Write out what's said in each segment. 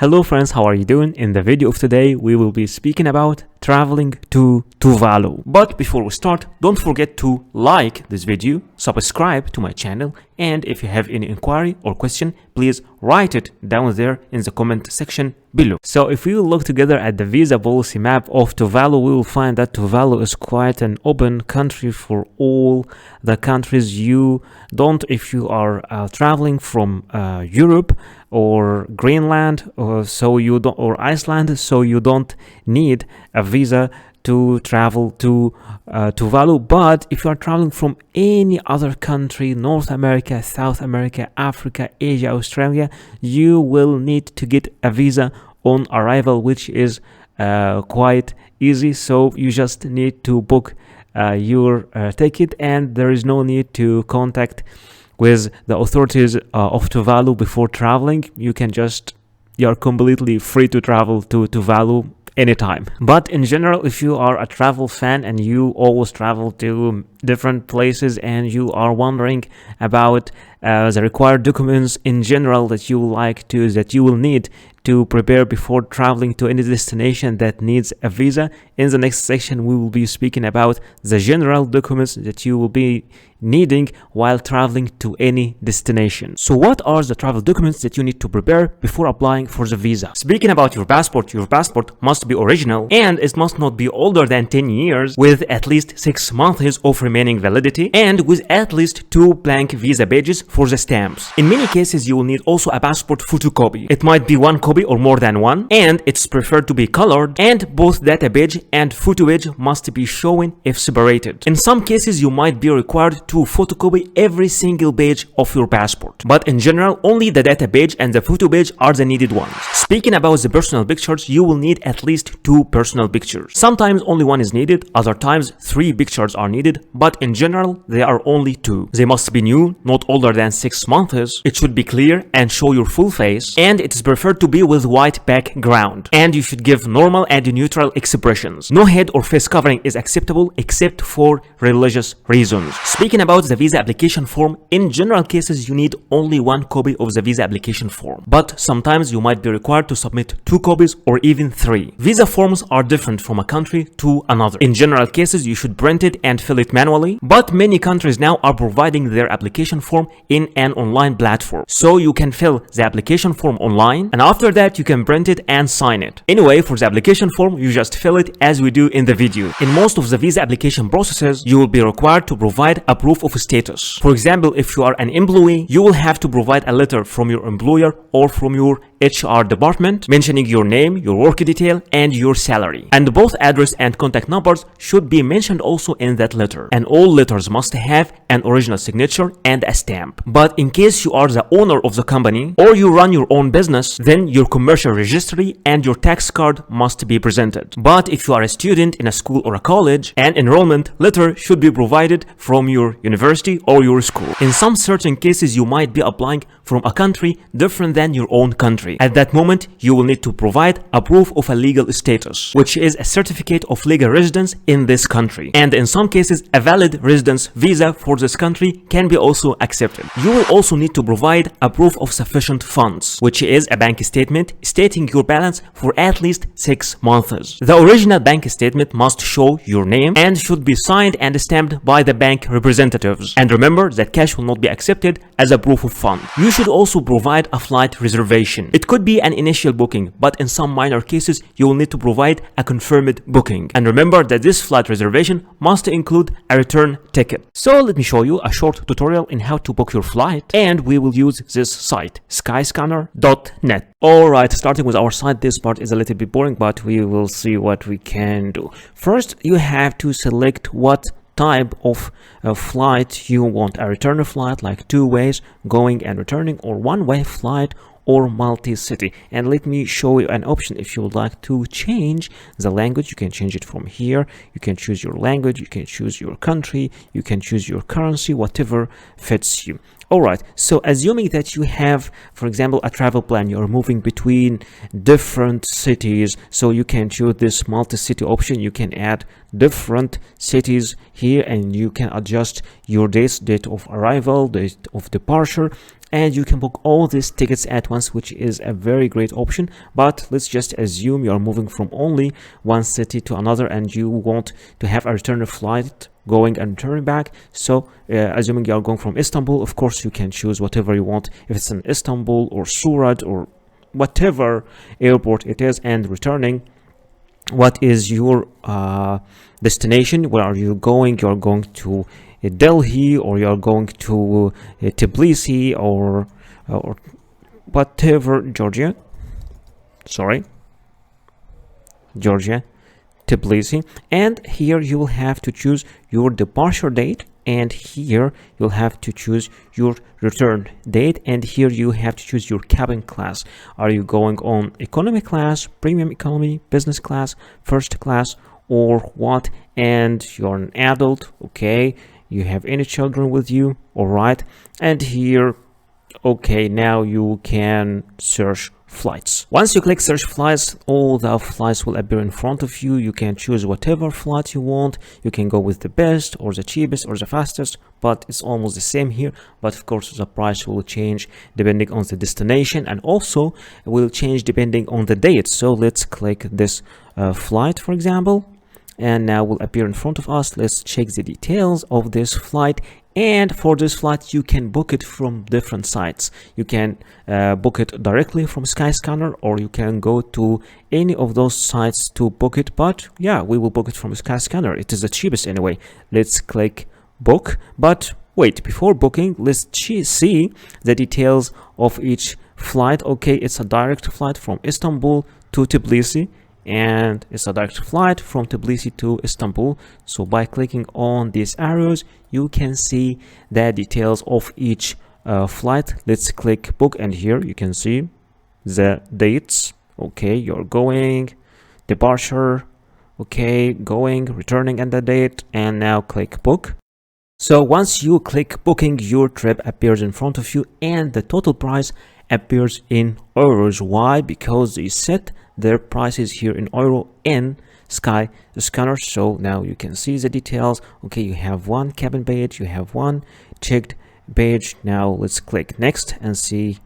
Hello friends, how are you doing? In the video of today, we will be speaking about traveling to Tuvalu. But before we start, don't forget to like this video, subscribe to my channel, and if you have any inquiry or question, please write it down there in the comment section below. So if we look together at the visa policy map of Tuvalu, we will find that Tuvalu is quite an open country for all the countries. If you are traveling from Europe or Greenland or Iceland, so you don't need a visa to travel to Tuvalu. But if you are traveling from any other country, North America, South America, Africa, Asia, Australia, you will need to get a visa on arrival, which is quite easy. So you just need to book your ticket, and there is no need to contact with the authorities of Tuvalu before traveling. You're completely free to travel to Tuvalu anytime. But in general, if you are a travel fan and you always travel to different places and you are wondering about the required documents in general that you will need to prepare before traveling to any destination that needs a visa, in the next section we will be speaking about the general documents that you will be needing while traveling to any destination. So what are the travel documents that you need to prepare before applying for the visa? Speaking about your passport must be original and it must not be older than 10 years with at least 6 months of remaining validity and with at least 2 blank visa pages for the stamps. In many cases you will need also a passport photocopy. It might be 1 copy or more than one, and it's preferred to be colored, and both data page and photo page must be shown if separated. In some cases you might be required to photocopy every single page of your passport, but in general only the data page and the photo page are the needed ones. Speaking about the personal pictures, you will need at least 2 personal pictures. Sometimes only 1 is needed, other times 3 pictures are needed, but in general there are only 2. They must be new, not older than 6 months. It should be clear and show your full face, and it is preferred to be with white background, and you should give normal and neutral expressions. No head or face covering is acceptable except for religious reasons. Speaking about the visa application form, in general cases you need only 1 copy of the visa application form, but sometimes you might be required to submit 2 copies or even 3. Visa forms are different from a country to another. In general cases you should print it and fill it manually, but many countries now are providing their application form in an online platform, so you can fill the application form online and after that you can print it and sign it. Anyway, for the application form you just fill it as we do in the video. In most of the visa application processes you will be required to provide a proof of status. For example, if you are an employee, you will have to provide a letter from your employer or from your HR department mentioning your name, your work detail, and your salary. And both address and contact numbers should be mentioned also in that letter. And all letters must have an original signature and a stamp. But in case you are the owner of the company or you run your own business, then your commercial registry and your tax card must be presented. But if you are a student in a school or a college, an enrollment letter should be provided from your university or your school. In some certain cases, you might be applying from a country different than your own country. At that moment, you will need to provide a proof of a legal status, which is a certificate of legal residence in this country. And in some cases, a valid residence visa for this country can be also accepted. You will also need to provide a proof of sufficient funds, which is a bank statement stating your balance for at least 6 months. The original bank statement must show your name and should be signed and stamped by the bank representatives. And remember that cash will not be accepted as a proof of fund. You should also provide a flight reservation. It could be an initial booking, but in some minor cases you will need to provide a confirmed booking. And remember that this flight reservation must include a return ticket. So let me show you a short tutorial in how to book your flight, and we will use this site, skyscanner.net. Alright, starting with our site, this part is a little bit boring, but we will see what we can do. First, you have to select what type of flight you want. A return flight, like 2 ways, going and returning, or 1-way flight, or multi-city. And let me show you an option. If you would like to change the language, you can change it from here. You can choose your language, you can choose your country, you can choose your currency, whatever fits you. Alright, so assuming that you have, for example, a travel plan, you're moving between different cities, so you can choose this multi-city option. You can add different cities here and you can adjust your date of arrival, date of departure, and you can book all these tickets at once, which is a very great option. But let's just assume you are moving from only one city to another and you want to have a return flight going and returning back. So assuming you are going from Istanbul, of course you can choose whatever you want, if it's in Istanbul or Surat or whatever airport it is, and returning, what is your destination? Where are you going? You're going to Delhi, or you're going to Tbilisi, or whatever, Georgia, Tbilisi. And here you will have to choose your departure date, and here you'll have to choose your return date, and here you have to choose your cabin class. Are you going on economy class, premium economy, business class, first class, or what? And you're an adult, okay, you have any children with you, all right. And here, okay, now you can search flights. Once you click search flights, all the flights will appear in front of you. You can choose whatever flight you want. You can go with the best or the cheapest or the fastest, but it's almost the same here. But of course the price will change depending on the destination, and also will change depending on the date. So let's click this flight, for example, and now will appear in front of us. Let's check the details of this flight. And for this flight, you can book it from different sites. You can book it directly from Skyscanner, or you can go to any of those sites to book it. But yeah, we will book it from Skyscanner. It is the cheapest anyway. Let's click book. But wait, before booking, let's see the details of each flight. Okay, it's a direct flight from Istanbul to Tbilisi, and it's a direct flight from Tbilisi to Istanbul. So by clicking on these arrows, you can see the details of each flight. Let's click book, and here you can see the dates. Okay, you're going, departure, okay, going, returning, and the date, and now click book. So once you click booking, your trip appears in front of you, and the total price appears in euros. Why? Because they set their prices here in euro in Skyscanner. So now you can see the details. Okay, you have one cabin page, you have one checked page. Now let's click next and see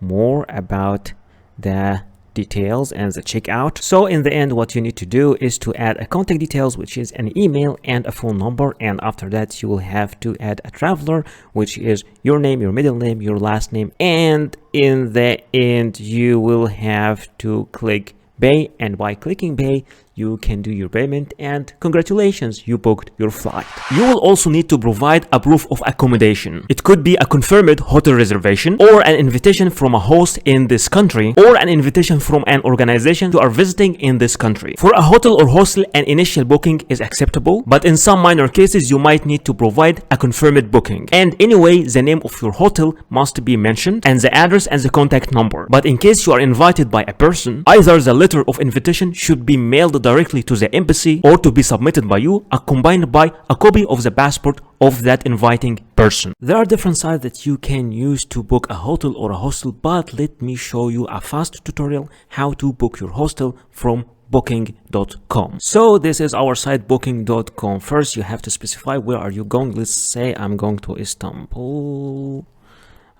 more about the details and the checkout. So in the end, what you need to do is to add a contact details, which is an email and a phone number, and after that you will have to add a traveler, which is your name, your middle name, your last name, and in the end you will have to click pay, and by clicking pay you can do your payment, and congratulations, you booked your flight. You will also need to provide a proof of accommodation. It could be a confirmed hotel reservation, or an invitation from a host in this country, or an invitation from an organization you are visiting in this country. For a hotel or hostel, an initial booking is acceptable, but in some minor cases you might need to provide a confirmed booking. And anyway, the name of your hotel must be mentioned, and the address and the contact number. But in case you are invited by a person, either the letter of invitation should be mailed directly to the embassy, or to be submitted by you, accompanied by a copy of the passport of that inviting person. There are different sites that you can use to book a hotel or a hostel, but let me show you a fast tutorial how to book your hostel from booking.com. So this is our site, booking.com. First you have to specify where are you going. Let's say I'm going to Istanbul.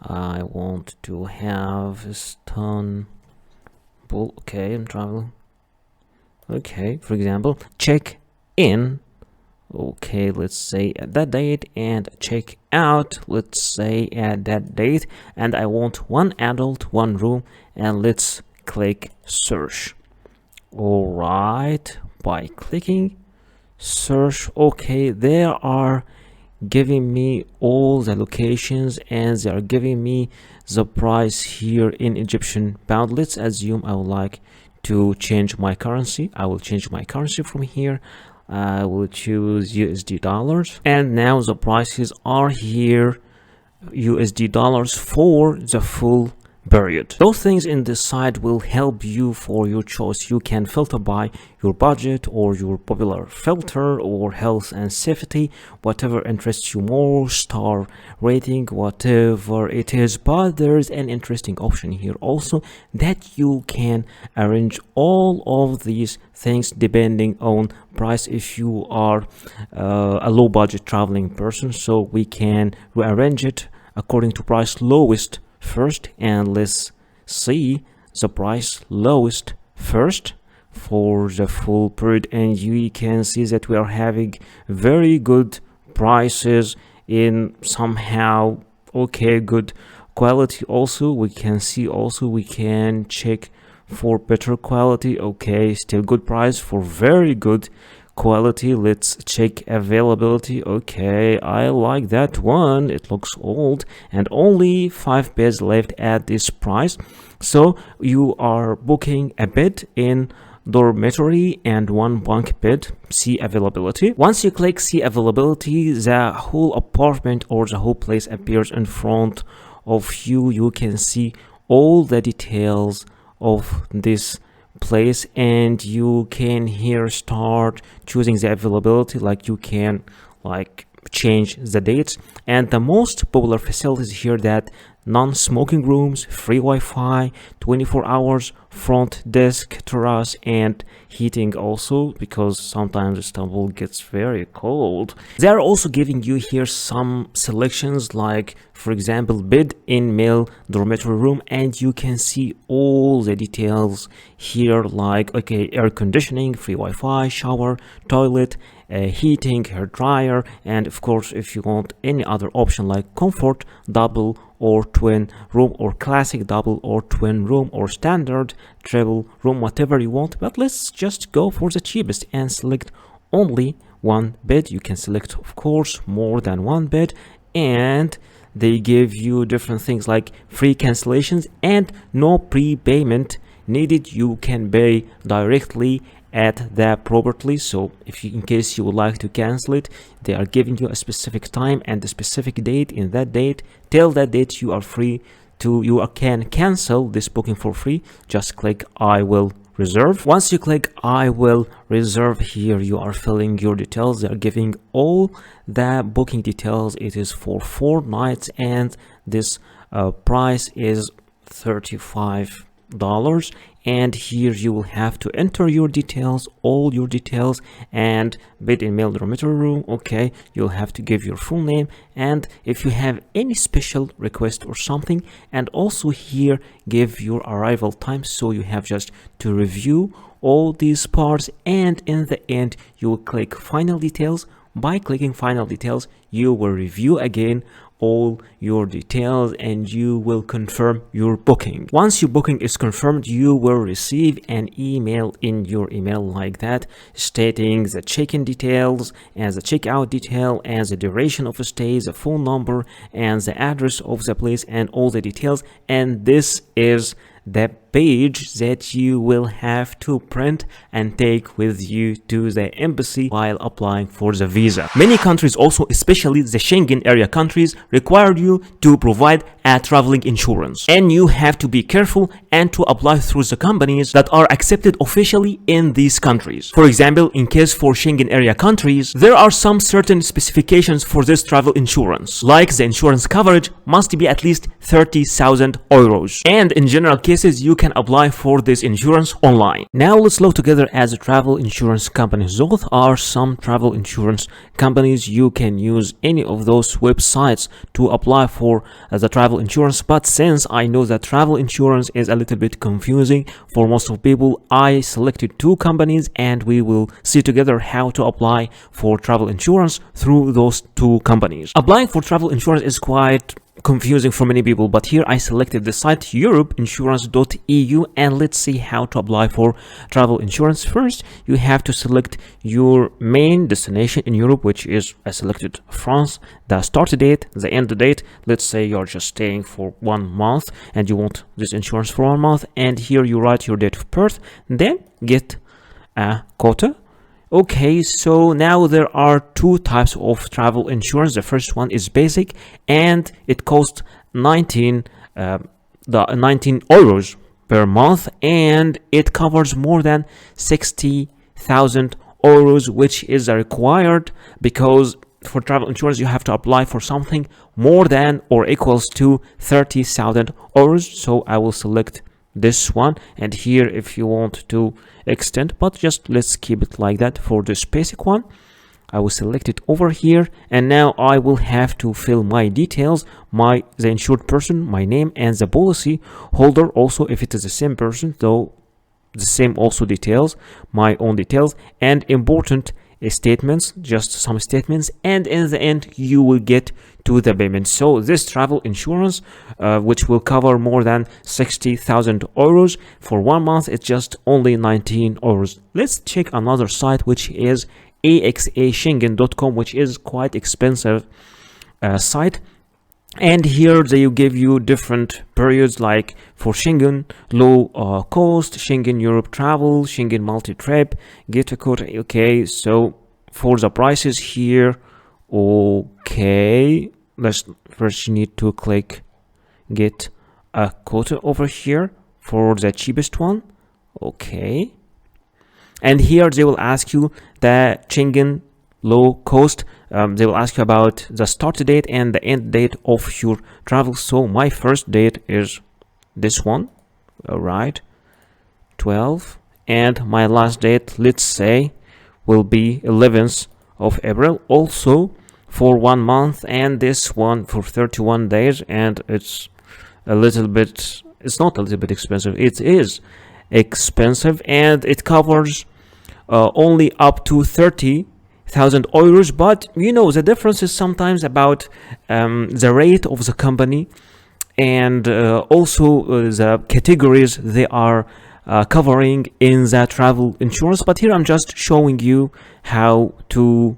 I want to have Istanbul. Okay, I'm traveling. Okay, for example, check in. Okay, let's say at that date, and check out, let's say at that date, and I want one adult, one room, and let's click search. All right, by clicking search, okay, they are giving me all the locations, and they are giving me the price here in Egyptian pound. Let's assume I would like to change my currency. I will change my currency from here. I will choose USD dollars, and now the prices are here, USD dollars for the full period. Those things in this site will help you for your choice. You can filter by your budget or your popular filter, or health and safety, whatever interests you more, star rating, whatever it is. But there is an interesting option here also, that you can arrange all of these things depending on price if you are a low budget traveling person. So we can rearrange it according to price, lowest first, and let's see the price lowest first for the full period, and you can see that we are having very good prices in somehow okay good quality. Also we can see, also we can check for better quality. Okay, still good price for very good quality. Let's check availability. Okay, I like that one. It looks old and only 5 beds left at this price. So you are booking a bed in dormitory and 1 bunk bed. See availability. Once you click see availability, the whole apartment or the whole place appears in front of you. You can see all the details of this place, and you can here start choosing the availability. Like you can like change the dates, and the most popular facilities here that non-smoking rooms, free Wi-Fi, 24 hours, front desk, terrace, and heating also, because sometimes Istanbul gets very cold. They are also giving you here some selections, like for example bed in male dormitory room, and you can see all the details here, like okay, air conditioning, free Wi-Fi, shower, toilet, heating, hair dryer, and of course if you want any other option like comfort, double or twin room, or classic double or twin room, or standard travel room, whatever you want. But let's just go for the cheapest and select only 1 bed. You can select of course more than 1 bed, and they give you different things like free cancellations and no prepayment needed. You can pay directly at the property. So if you, in case you would like to cancel it, they are giving you a specific time and a specific date. In that date, till that date, you are free to, you can cancel this booking for free. Just click I will reserve. Once you click I will reserve, here you are filling your details. They are giving all the booking details. It is for 4 nights, and this price is $35. And here you will have to enter your details, all your details, and bed in male dormitory room. Okay, you'll have to give your full name, and if you have any special request or something, and also here give your arrival time. So you have just to review all these parts, and in the end you will click final details. By clicking final details, you will review again all your details, and you will confirm your booking. Once your booking is confirmed, you will receive an email in your email like that, stating the check-in details and the checkout detail and the duration of the stay, the phone number and the address of the place, and all the details. And this is the page that you will have to print and take with you to the embassy while applying for the visa. Many countries also, especially the Schengen area countries, require you to provide a traveling insurance, and you have to be careful and to apply through the companies that are accepted officially in these countries. For example, in case for Schengen area countries, there are some certain specifications for this travel insurance, like the insurance coverage must be at least 30,000 euros, and in general cases you can apply for this insurance online. Now let's look together as a travel insurance companies. Those are some travel insurance companies. You can use any of those websites to apply for the travel insurance, but since I know that travel insurance is a little bit confusing for most of people, I selected 2 companies, and we will see together how to apply for travel insurance through those 2 companies. Applying for travel insurance is quite confusing for many people, but here I selected the site europeinsurance.eu, and let's see how to apply for travel insurance. First, you have to select your main destination in Europe, which is I selected France, the start date, the end date. Let's say you're just staying for 1 month and you want this insurance for 1 month, and here you write your date of birth, then get a quota. Okay, so now there are 2 types of travel insurance. The first one is basic, and it costs 19 euros per month, and it covers more than 60,000 euros, which is required because for travel insurance you have to apply for something more than or equals to 30,000 euros. So I will select this one, and here if you want to extend, but just let's keep it like that for this basic one. I will select it over here, and now I will have to fill my details, the insured person, my name, and the policy holder also, if it is the same person, though the same also details, my own details, and important statements, just some statements, and in the end you will get to the payment. So this travel insurance, which will cover more than 60,000 euros for 1 month, it's just only 19 euros. Let's check another site, which is axaschengen.com, which is quite expensive site. And here they give you different periods, like for Schengen low cost, Schengen Europe travel, Schengen multi-trip, get a quote. Okay, so for the prices here, okay, let's first, you need to click get a quota over here for the cheapest one. Okay, and here they will ask you the Schengen low cost. They will ask you about the start date and the end date of your travel. So my first date is this one, all right, 12, and my last date, let's say, will be 11th of April, also for 1 month, and this one for 31 days. And it's a little bit, it's not a little bit expensive, it is expensive, and it covers only up to 30,000 euros. But you know, the difference is sometimes about the rate of the company, and also the categories they are covering in the travel insurance. But here I'm just showing you how to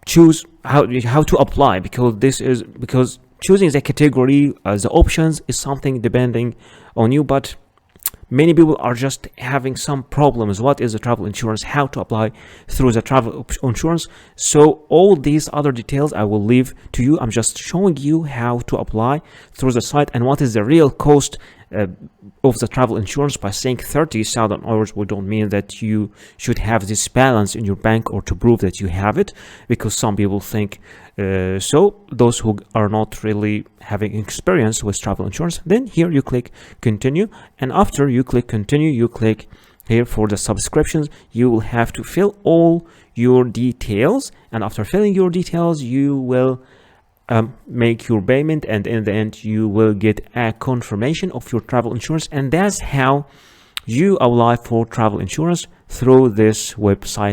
choose, how to apply, because choosing the category, the options, is something depending on you. But many people are just having some problems. What is the travel insurance? How to apply through the travel insurance? So all these other details I will leave to you. I'm just showing you how to apply through the site, and what is the real cost of the travel insurance. By saying 30,000 euros, we don't mean that you should have this balance in your bank or to prove that you have it, because some people think so, those who are not really having experience with travel insurance. Then here you click continue, and after you click continue, you click here for the subscriptions. You will have to fill all your details, and after filling your details, you will make your payment, and in the end you will get a confirmation of your travel insurance. And that's how you apply for travel insurance through this website.